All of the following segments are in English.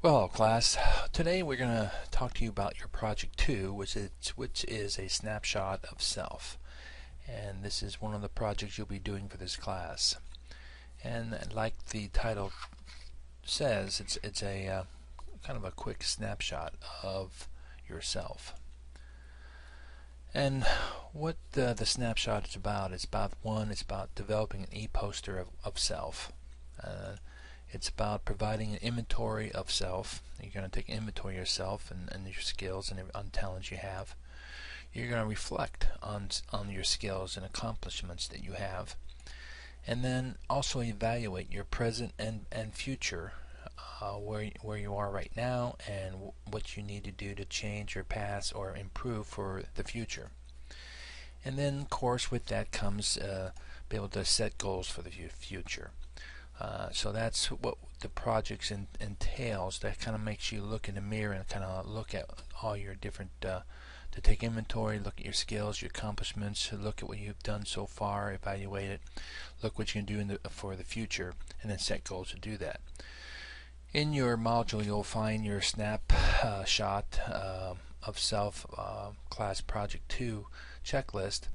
Well, class, today we're going to talk to you about your project 2, which is a snapshot of self. And this is one of the projects you'll be doing for this class. And like the title says, it's a kind of a quick snapshot of yourself. And what the snapshot is about it's about developing an e-poster of self. It's about providing an inventory of self. You're going to take inventory of yourself and your skills and on talents you have. You're going to reflect on your skills and accomplishments that you have. And then also evaluate your present and future, where you are right now and what you need to do to change your past or improve for the future. And then, of course, with that comes be able to set goals for the future. So that's what the projects entails. That kind of makes you look in the mirror and kind of look at all your different, to take inventory, look at your skills, your accomplishments, look at what you've done so far, evaluate it, look what you can do for the future, and then set goals to do that. In your module, you'll find your snapshot of self class project 2 checklist,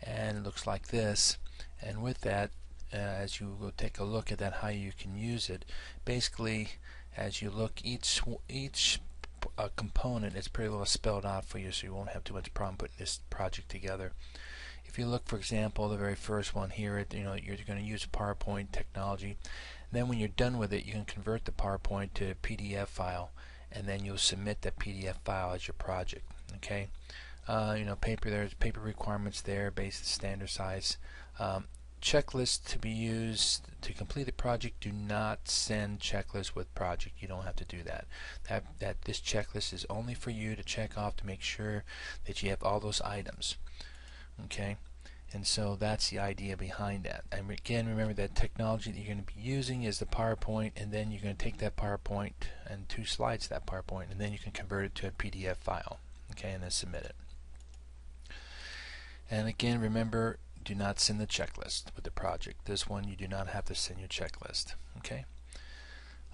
and it looks like this. And with that, as you go take a look at that, how you can use it, basically as you look, each component is pretty well spelled out for you, so you won't have too much problem putting this project together. If you look, for example, the very first one here, you're going to use PowerPoint technology. Then when you're done with it, you can convert the PowerPoint to a PDF file, and then you'll submit that PDF file as your project. Okay, there's paper requirements there, basic standard size. Checklists to be used to complete the project. Do not send checklists with project. You don't have to do that. This checklist is only for you to check off to make sure that you have all those items. Okay, and so that's the idea behind that. And again, remember that technology that you're going to be using is the PowerPoint, and then you're going to take that PowerPoint and 2 slides of that PowerPoint, and then you can convert it to a PDF file. Okay, and then submit it. And again, remember, do not send the checklist with the project. This one, you do not have to send your checklist.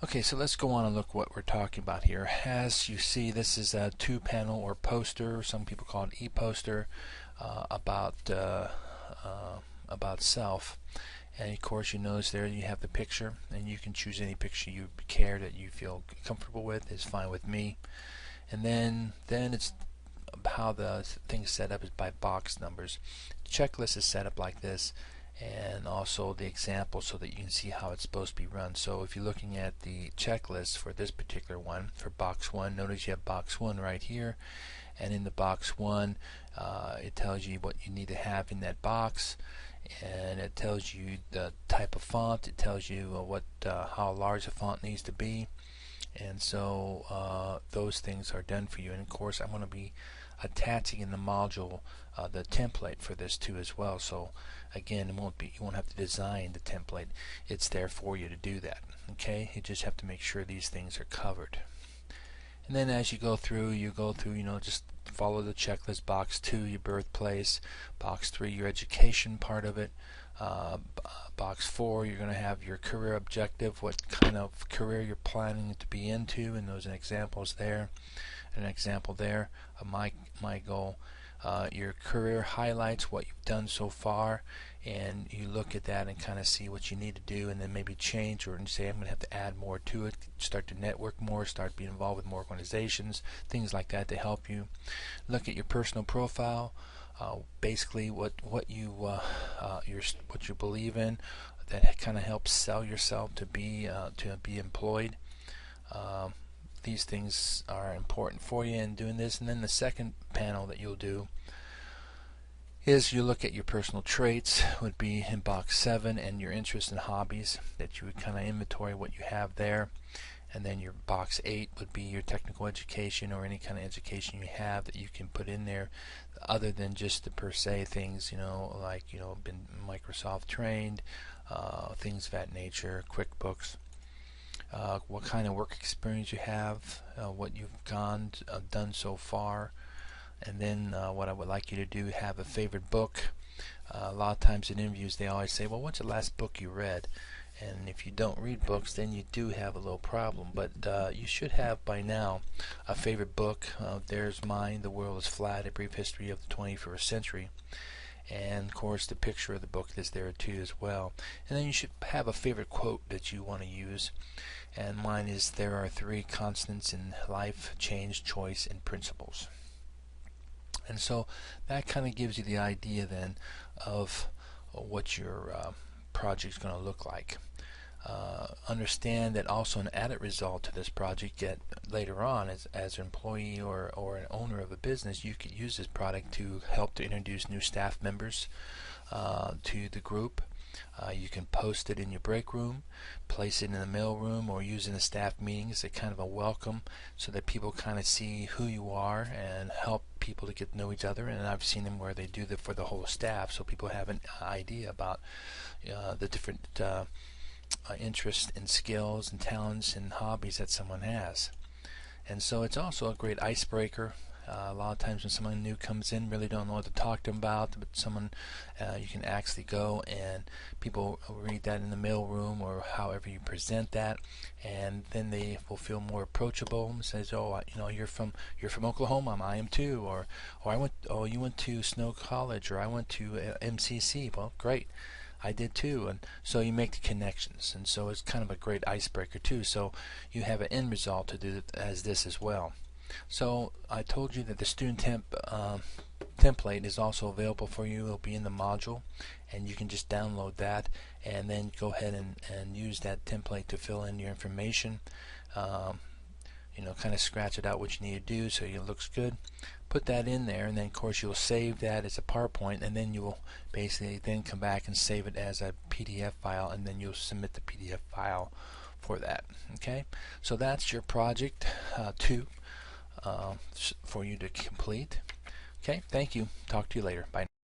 Okay, so let's go on and look what we're talking about here. As you see, this is a 2-panel or poster, some people call it e-poster, about self. And of course, you notice there you have the picture, and you can choose any picture you care that you feel comfortable with. It's fine with me. And then it's how the thing's set up is by box numbers. The checklist is set up like this, and also the example so that you can see how it's supposed to be run. So if you're looking at the checklist for this particular one, for box 1, notice you have box 1 right here, and in the box 1 it tells you what you need to have in that box, and it tells you the type of font, it tells you how large the font needs to be. And so those things are done for you. And of course, I'm going to be attaching in the module the template for this too as well. So again, you won't have to design the template. It's there for you to do that. Okay, you just have to make sure these things are covered. And then as you go through, just follow the checklist. Box 2, your birthplace. Box 3, your education part of it. Box 4, you're going to have your career objective, what kind of career you're planning to be into, and those are examples there. An example there of my goal. Your career highlights, what you've done so far, and you look at that and kind of see what you need to do, and then maybe change or say I'm going to have to add more to it, start to network more, start being involved with more organizations, things like that to help you. Look at your personal profile. Basically what you believe in, that kind of helps sell yourself to be employed. These things are important for you in doing this. And then the second panel that you'll do is you look at your personal traits, would be in box 7, and your interests and hobbies, that you would kind of inventory what you have there. And then your box 8 would be your technical education or any kind of education you have that you can put in there, other than just the per se things, like been Microsoft trained, things of that nature, QuickBooks. What kind of work experience you have, what you've done so far, and then what I would like you to do, have a favorite book. A lot of times in interviews they always say, well, what's the last book you read? And if you don't read books, then you do have a little problem. But you should have by now a favorite book. There's mine, The World is Flat, A Brief History of the 21st Century. And of course the picture of the book is there too as well. And then you should have a favorite quote that you want to use. And mine is, there are three constants in life: change, choice, and principles. And so that kind of gives you the idea then of what your project is going to look like. Understand that also an added result to this project that later on, as an employee or an owner of a business, you could use this product to help to introduce new staff members to the group. You can post it in your break room, place it in the mail room, or use it in the staff meetings as a kind of a welcome, so that people kind of see who you are and help people to get to know each other. And I've seen them where they do that for the whole staff, so people have an idea about the different interests and skills and talents and hobbies that someone has. And so it's also a great icebreaker. A lot of times when someone new comes in, really don't know what to talk to them about, but someone you can actually go and people read that in the mail room or however you present that, and then they will feel more approachable and says, oh, you're from Oklahoma, I am too, or you went to Snow College, or I went to MCC. Well, great, I did too. And so you make the connections, and so it's kind of a great icebreaker too. So you have an end result to do as this as well. So I told you that the student template is also available for you. It'll be in the module, and you can just download that and then go ahead and use that template to fill in your information. Kind of scratch it out what you need to do so it looks good. Put that in there, and then of course you'll save that as a PowerPoint, and then you will basically then come back and save it as a PDF file, and then you'll submit the PDF file for that. Okay, so that's your project 2 for you to complete. Okay, thank you. Talk to you later. Bye.